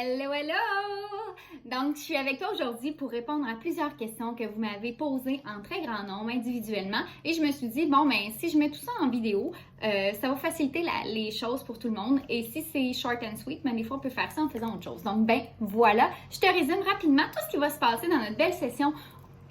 Hello, hello! Donc, je suis avec toi aujourd'hui pour répondre à plusieurs questions que vous m'avez posées en très grand nombre individuellement. Et je me suis dit, bon, ben, si je mets tout ça en vidéo, ça va faciliter les choses pour tout le monde. Et si c'est short and sweet, ben, des fois, on peut faire ça en faisant autre chose. Donc, ben, voilà. Je te résume rapidement tout ce qui va se passer dans notre belle session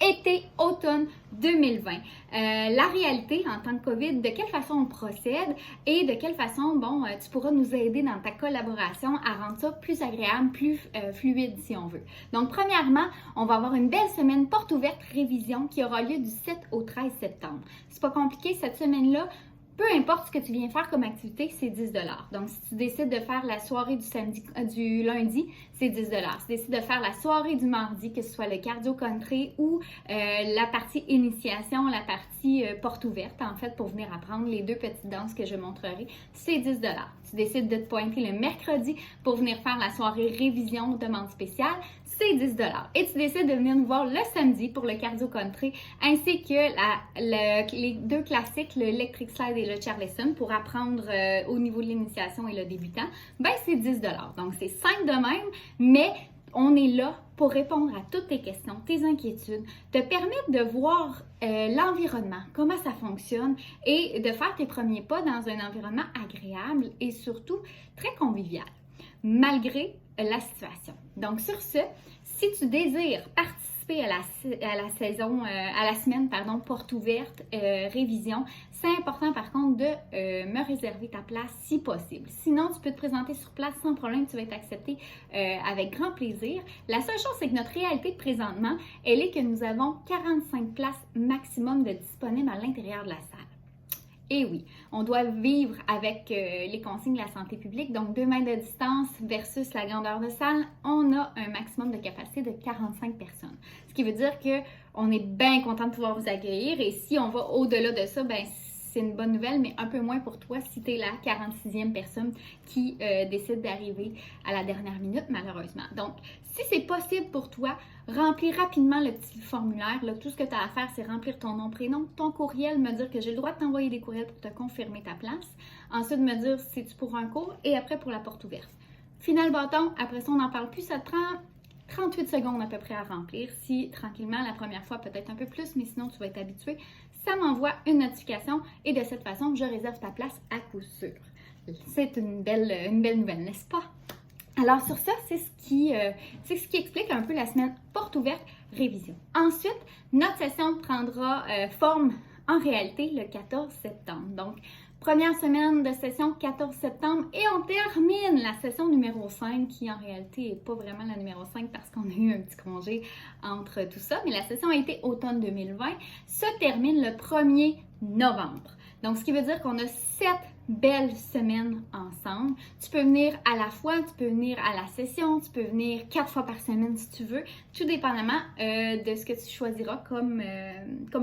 été-automne 2020. La réalité en temps de COVID, de quelle façon on procède et de quelle façon, bon, tu pourras nous aider dans ta collaboration à rendre ça plus agréable, plus fluide si on veut. Donc, premièrement, on va avoir une belle semaine porte ouverte révision qui aura lieu du 7 au 13 septembre. C'est pas compliqué, cette semaine-là. Peu importe ce que tu viens faire comme activité, c'est 10 $. Donc, si tu décides de faire la soirée du lundi, c'est 10 $. Si tu décides de faire la soirée du mardi, que ce soit le cardio country ou la partie initiation, la partie porte ouverte, en fait, pour venir apprendre les deux petites danses que je montrerai, c'est 10 $. Tu décides de te pointer le mercredi pour venir faire la soirée révision demande spéciale, c'est 10 $. Et tu décides de venir nous voir le samedi pour le cardio country, ainsi que les deux classiques, le electric slide et le chair lesson, pour apprendre au niveau de l'initiation et le débutant, ben c'est 10 $. Donc c'est simple de même, mais on est là pour répondre à toutes tes questions, tes inquiétudes, te permettre de voir l'environnement, comment ça fonctionne et de faire tes premiers pas dans un environnement agréable et surtout très convivial, malgré la situation. Donc sur ce, si tu désires participer à la semaine porte ouverte, révision, c'est important par contre de me réserver ta place si possible. Sinon, tu peux te présenter sur place sans problème, tu vas être accepté avec grand plaisir. La seule chose, c'est que notre réalité de présentement, elle est que nous avons 45 places maximum de disponibles à l'intérieur de la salle. Et oui, on doit vivre avec les consignes de la santé publique, donc 2 mètres de distance versus la grandeur de salle, on a un maximum de capacité de 45 personnes. Ce qui veut dire qu'on est bien content de pouvoir vous accueillir et si on va au-delà de ça, ben c'est une bonne nouvelle, mais un peu moins pour toi si tu es la 46e personne qui décide d'arriver à la dernière minute, malheureusement. Donc, si c'est possible pour toi, remplis rapidement le petit formulaire. Là, tout ce que tu as à faire, c'est remplir ton nom, prénom, ton courriel, me dire que j'ai le droit de t'envoyer des courriels pour te confirmer ta place. Ensuite, me dire si tu pour un cours et après pour la porte ouverte. Final bâton, après ça, on n'en parle plus, ça te prend 38 secondes à peu près à remplir. Si tranquillement, la première fois, peut-être un peu plus, mais sinon, tu vas être habitué. Ça m'envoie une notification et de cette façon, je réserve ta place à coup sûr. C'est une belle nouvelle, n'est-ce pas? Alors sur ça, c'est ce qui explique un peu la semaine porte ouverte révision. Ensuite, notre session prendra forme en réalité le 14 septembre. Donc, première semaine de session 14 septembre et on termine la session numéro 5 qui en réalité n'est pas vraiment la numéro 5 parce qu'on a eu un petit congé entre tout ça, mais la session a été automne 2020, se termine le 1er novembre. Donc, ce qui veut dire qu'on a 7 belles semaines ensemble. Tu peux venir à la fois, tu peux venir à la session, tu peux venir 4 fois par semaine si tu veux, tout dépendamment de ce que tu choisiras comme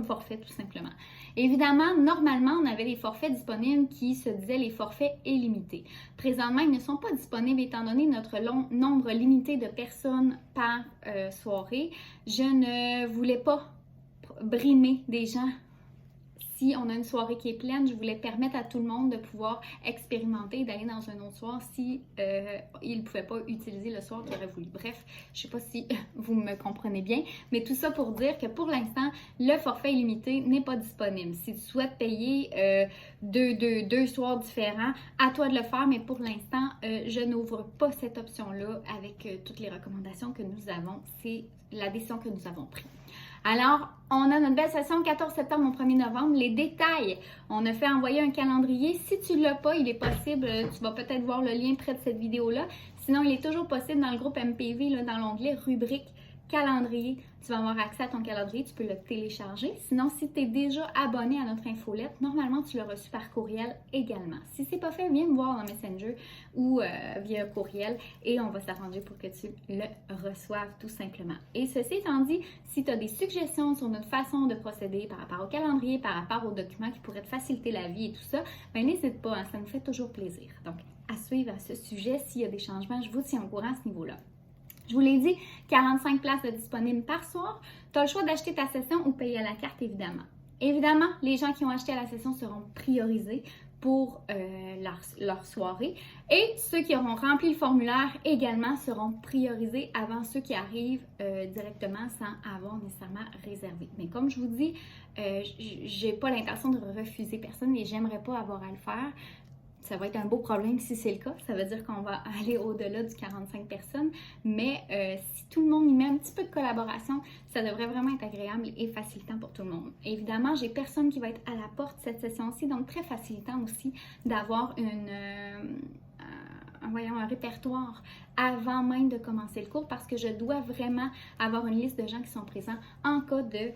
forfait tout simplement. Évidemment, normalement, on avait des forfaits disponibles qui se disaient les forfaits illimités. Présentement, ils ne sont pas disponibles étant donné notre nombre limité de personnes par soirée. Je ne voulais pas brimer des gens. Si on a une soirée qui est pleine, je voulais permettre à tout le monde de pouvoir expérimenter et d'aller dans un autre soir si ils ne pouvaient pas utiliser le soir qu'ils auraient voulu. Bref, je ne sais pas si vous me comprenez bien, mais tout ça pour dire que pour l'instant, le forfait illimité n'est pas disponible. Si tu souhaites payer deux soirs différents, à toi de le faire, mais pour l'instant, je n'ouvre pas cette option-là avec toutes les recommandations que nous avons. C'est la décision que nous avons prise. Alors, on a notre belle session 14 septembre au 1er novembre. Les détails, on a fait envoyer un calendrier. Si tu ne l'as pas, il est possible, tu vas peut-être voir le lien près de cette vidéo-là. Sinon, il est toujours possible dans le groupe MPV, là, dans l'onglet rubrique calendrier. Tu vas avoir accès à ton calendrier, tu peux le télécharger. Sinon, si tu es déjà abonné à notre infolette, normalement, tu l'as reçu par courriel également. Si ce n'est pas fait, viens me voir dans Messenger ou via courriel et on va s'arranger pour que tu le reçoives tout simplement. Et ceci étant dit, si tu as des suggestions sur notre façon de procéder par rapport au calendrier, par rapport aux documents qui pourraient te faciliter la vie et tout ça, ben n'hésite pas, hein, ça nous fait toujours plaisir. Donc, à suivre à ce sujet, s'il y a des changements, je vous tiens au courant à ce niveau-là. Je vous l'ai dit, 45 places de disponibles par soir. Tu as le choix d'acheter ta session ou payer à la carte, évidemment. Évidemment, les gens qui ont acheté à la session seront priorisés pour leur soirée. Et ceux qui auront rempli le formulaire également seront priorisés avant ceux qui arrivent directement sans avoir nécessairement réservé. Mais comme je vous dis, j'ai pas l'intention de refuser personne et j'aimerais pas avoir à le faire. Ça va être un beau problème si c'est le cas. Ça veut dire qu'on va aller au-delà du 45 personnes. Mais si tout le monde y met un petit peu de collaboration, ça devrait vraiment être agréable et facilitant pour tout le monde. Évidemment, j'ai personne qui va être à la porte cette session-ci, donc très facilitant aussi d'avoir un répertoire avant même de commencer le cours parce que je dois vraiment avoir une liste de gens qui sont présents en cas de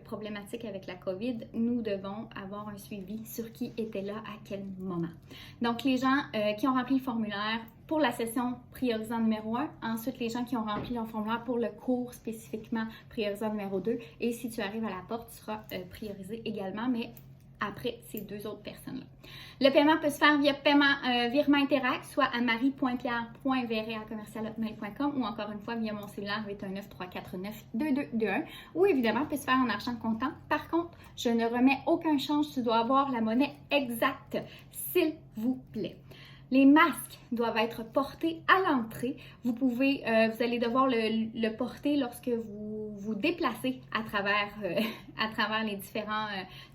problématique avec la COVID. Nous devons avoir un suivi sur qui était là à quel moment. Donc, les gens qui ont rempli le formulaire pour la session priorisant numéro 1, ensuite les gens qui ont rempli leur formulaire pour le cours spécifiquement priorisant numéro 2 et si tu arrives à la porte, tu seras priorisé également, mais après ces deux autres personnes-là. Le paiement peut se faire via virement Interact, soit à marie.pierre.verret@commercial-hotmail.com ou encore une fois via mon cellulaire 819-349-2221 ou évidemment peut se faire en argent comptant. Par contre, je ne remets aucun change, tu dois avoir la monnaie exacte, s'il vous plaît. Les masques doivent être portés à l'entrée. Vous allez devoir le porter lorsque vous vous déplacez à travers les différents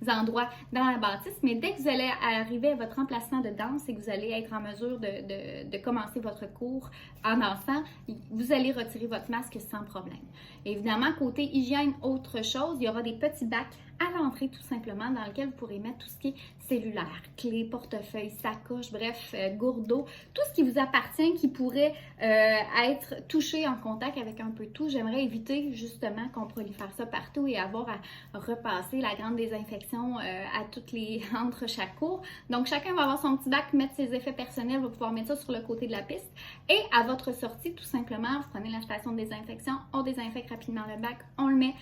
endroits dans la bâtisse. Mais dès que vous allez arriver à votre emplacement de danse et que vous allez être en mesure de commencer votre cours en dansant, vous allez retirer votre masque sans problème. Évidemment, côté hygiène, autre chose, il y aura des petits bacs à l'entrée tout simplement dans lequel vous pourrez mettre tout ce qui est cellulaire, clés, portefeuille, sacoche, bref, gourde d'eau, tout ce qui vous appartient qui pourrait être touché en contact avec un peu de tout. J'aimerais éviter justement qu'on prolifère ça partout et avoir à repasser la grande désinfection entre chaque cours. Donc chacun va avoir son petit bac, mettre ses effets personnels, va pouvoir mettre ça sur le côté de la piste et à votre sortie tout simplement, vous prenez la station de désinfection, on désinfecte rapidement le bac, on le met,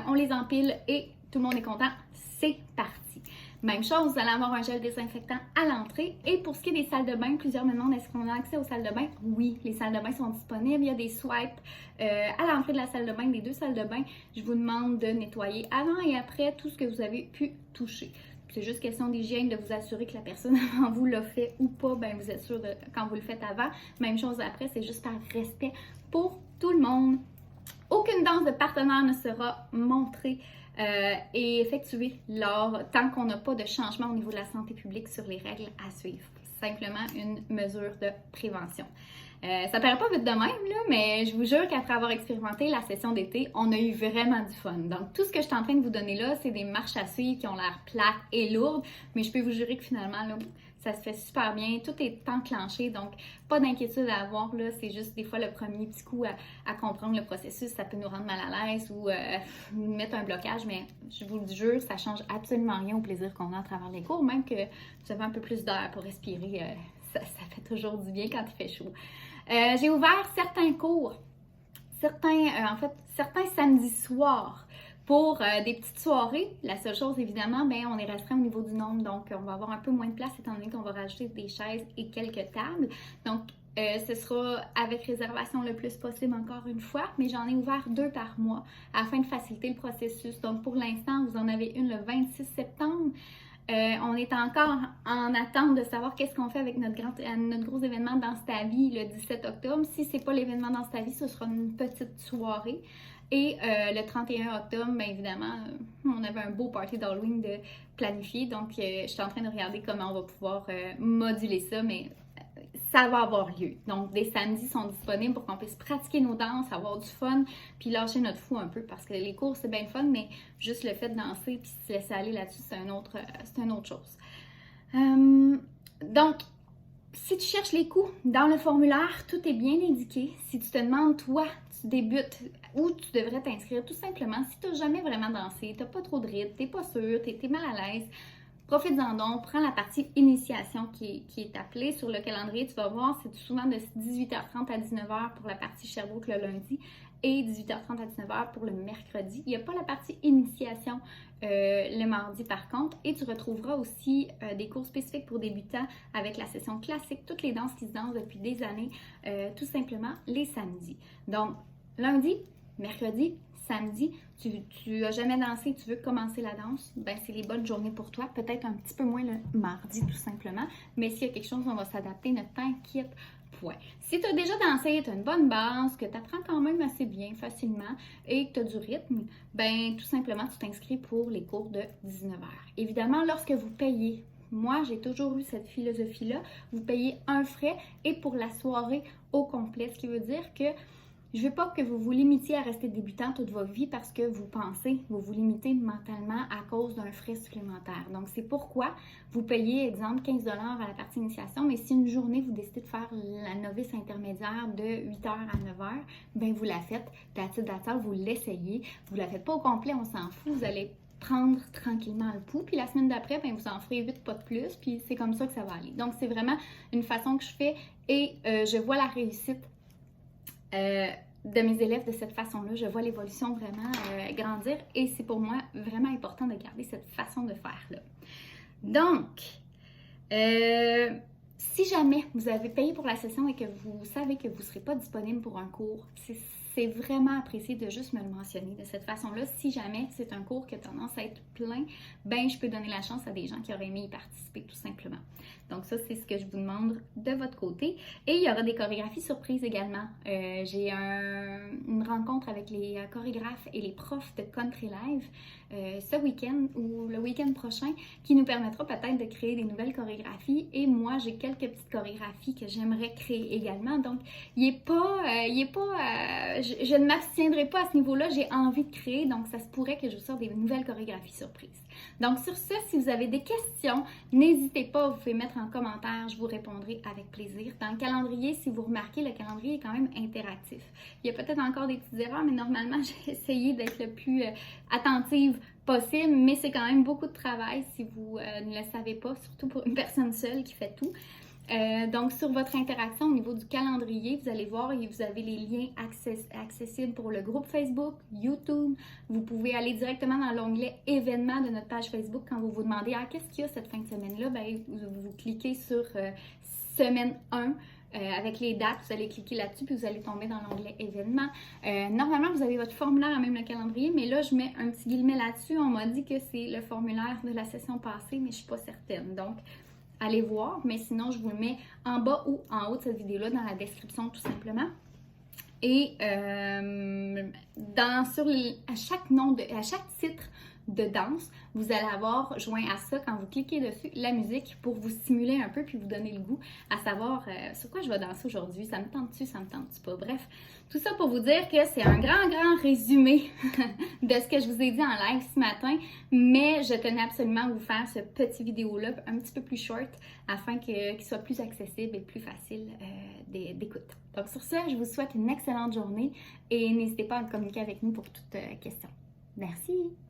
on les empile et tout le monde est content, c'est parti. Même chose, vous allez avoir un gel désinfectant à l'entrée. Et pour ce qui est des salles de bain, plusieurs me demandent est-ce qu'on a accès aux salles de bain? Oui, les salles de bain sont disponibles. Il y a des swipes à l'entrée de la salle de bain, des deux salles de bain. Je vous demande de nettoyer avant et après tout ce que vous avez pu toucher. C'est juste question d'hygiène, de vous assurer que la personne avant vous l'a fait ou pas. Ben, vous êtes sûr quand vous le faites avant. Même chose après, c'est juste par respect pour tout le monde. Aucune danse de partenaire ne sera montrée et effectuée tant qu'on n'a pas de changement au niveau de la santé publique sur les règles à suivre. Simplement une mesure de prévention. Ça paraît pas vite de même, là, mais je vous jure qu'après avoir expérimenté la session d'été, on a eu vraiment du fun. Donc, tout ce que je suis en train de vous donner là, c'est des marches à suivre qui ont l'air plates et lourdes, mais je peux vous jurer que finalement, là, ça se fait super bien, tout est enclenché, donc pas d'inquiétude à avoir, là, c'est juste des fois le premier petit coup à comprendre le processus, ça peut nous rendre mal à l'aise ou nous mettre un blocage, mais je vous le jure, ça change absolument rien au plaisir qu'on a à travers les cours, même que vous avez un peu plus d'air pour respirer, ça fait toujours du bien quand il fait chaud. J'ai ouvert certains cours, certains samedis soirs, pour des petites soirées. La seule chose, évidemment, on est restreint au niveau du nombre, donc on va avoir un peu moins de place étant donné qu'on va rajouter des chaises et quelques tables. Donc, ce sera avec réservation le plus possible encore une fois, mais j'en ai ouvert 2 par mois afin de faciliter le processus. Donc, pour l'instant, vous en avez une le 26 septembre. On est encore en attente de savoir qu'est-ce qu'on fait avec notre gros événement Danse ta vie le 17 octobre. Si c'est pas l'événement Danse ta vie, ce sera une petite soirée. Et le 31 octobre, bien évidemment, on avait un beau party d'Halloween de planifier. Donc, je suis en train de regarder comment on va pouvoir moduler ça, mais ça va avoir lieu. Donc, des samedis sont disponibles pour qu'on puisse pratiquer nos danses, avoir du fun, puis lâcher notre fou un peu, parce que les cours, c'est bien fun, mais juste le fait de danser puis se laisser aller là-dessus, c'est une autre chose. Donc, si tu cherches les coûts dans le formulaire, tout est bien indiqué. Si tu te demandes, toi, tu débutes, où tu devrais t'inscrire, tout simplement, si tu n'as jamais vraiment dansé, tu n'as pas trop de rythme, tu n'es pas sûr, tu es mal à l'aise, profite-en donc, prends la partie initiation qui est appelée sur le calendrier. Tu vas voir, c'est souvent de 18h30 à 19h pour la partie Sherbrooke le lundi et 18h30 à 19h pour le mercredi. Il n'y a pas la partie initiation le mardi par contre. Et tu retrouveras aussi des cours spécifiques pour débutants avec la session classique, toutes les danses qui se dansent depuis des années, tout simplement les samedis. Donc, lundi, mercredi, samedi, tu as jamais dansé, tu veux commencer la danse, ben c'est les bonnes journées pour toi. Peut-être un petit peu moins le mardi tout simplement, mais s'il y a quelque chose, on va s'adapter, ne t'inquiète point. Si tu as déjà dansé, tu as une bonne base, que tu apprends quand même assez bien, facilement, et que tu as du rythme, ben tout simplement, tu t'inscris pour les cours de 19h. Évidemment, lorsque vous payez, moi, j'ai toujours eu cette philosophie-là, vous payez un frais et pour la soirée au complet, ce qui veut dire que je veux pas que vous vous limitiez à rester débutant toute votre vie parce que vous pensez, vous limitez mentalement à cause d'un frais supplémentaire. Donc, c'est pourquoi vous payez, exemple, 15 $ à la partie initiation, mais si une journée, vous décidez de faire la novice intermédiaire de 8h à 9h, ben vous la faites, vous l'essayez, vous la faites pas au complet, on s'en fout, vous allez prendre tranquillement le pouls, puis la semaine d'après, ben vous en ferez 8 pas de plus, puis c'est comme ça que ça va aller. Donc, c'est vraiment une façon que je fais et je vois la réussite de mes élèves de cette façon-là. Je vois l'évolution vraiment grandir et c'est pour moi vraiment important de garder cette façon de faire-là. Donc, si jamais vous avez payé pour la session et que vous savez que vous ne serez pas disponible pour un cours, c'est vraiment apprécié de juste me le mentionner de cette façon-là. Si jamais c'est un cours qui a tendance à être plein, ben je peux donner la chance à des gens qui auraient aimé y participer tout simplement. Donc ça, c'est ce que je vous demande de votre côté. Et il y aura des chorégraphies surprises également. J'ai une rencontre avec les chorégraphes et les profs de Country Live ce week-end ou le week-end prochain qui nous permettra peut-être de créer des nouvelles chorégraphies. Et moi, j'ai quelques petites chorégraphies que j'aimerais créer également. Donc, je ne m'abstiendrai pas à ce niveau-là. J'ai envie de créer, donc ça se pourrait que je vous sorte des nouvelles chorégraphies surprises. Donc, sur ce, si vous avez des questions, n'hésitez pas, vous pouvez mettre en commentaire, je vous répondrai avec plaisir. Dans le calendrier, si vous remarquez, le calendrier est quand même interactif. Il y a peut-être encore des petites erreurs, mais normalement, j'ai essayé d'être le plus attentive possible, mais c'est quand même beaucoup de travail si vous ne le savez pas, surtout pour une personne seule qui fait tout. Donc, sur votre interaction au niveau du calendrier, vous allez voir et vous avez les liens accessibles pour le groupe Facebook, YouTube. Vous pouvez aller directement dans l'onglet événements de notre page Facebook quand vous vous demandez qu'est-ce qu'il y a cette fin de semaine-là, ben, vous cliquez sur semaine 1. Avec les dates, vous allez cliquer là-dessus puis vous allez tomber dans l'onglet événements. Normalement, vous avez votre formulaire à même le calendrier, mais là, je mets un petit guillemet là-dessus. On m'a dit que c'est le formulaire de la session passée, mais je ne suis pas certaine. Donc, allez voir, mais sinon, je vous le mets en bas ou en haut de cette vidéo-là dans la description tout simplement. Et à chaque titre de danse, vous allez avoir joint à ça, quand vous cliquez dessus, la musique pour vous stimuler un peu puis vous donner le goût à savoir sur quoi je vais danser aujourd'hui, ça me tente-tu, ça me tente-tu pas. Bref, tout ça pour vous dire que c'est un grand résumé de ce que je vous ai dit en live ce matin, mais je tenais absolument à vous faire ce petit vidéo-là un petit peu plus short afin qu'il soit plus accessible et plus facile d'écoute. Donc sur ce, je vous souhaite une excellente journée et n'hésitez pas à communiquer avec nous pour toute question. Merci!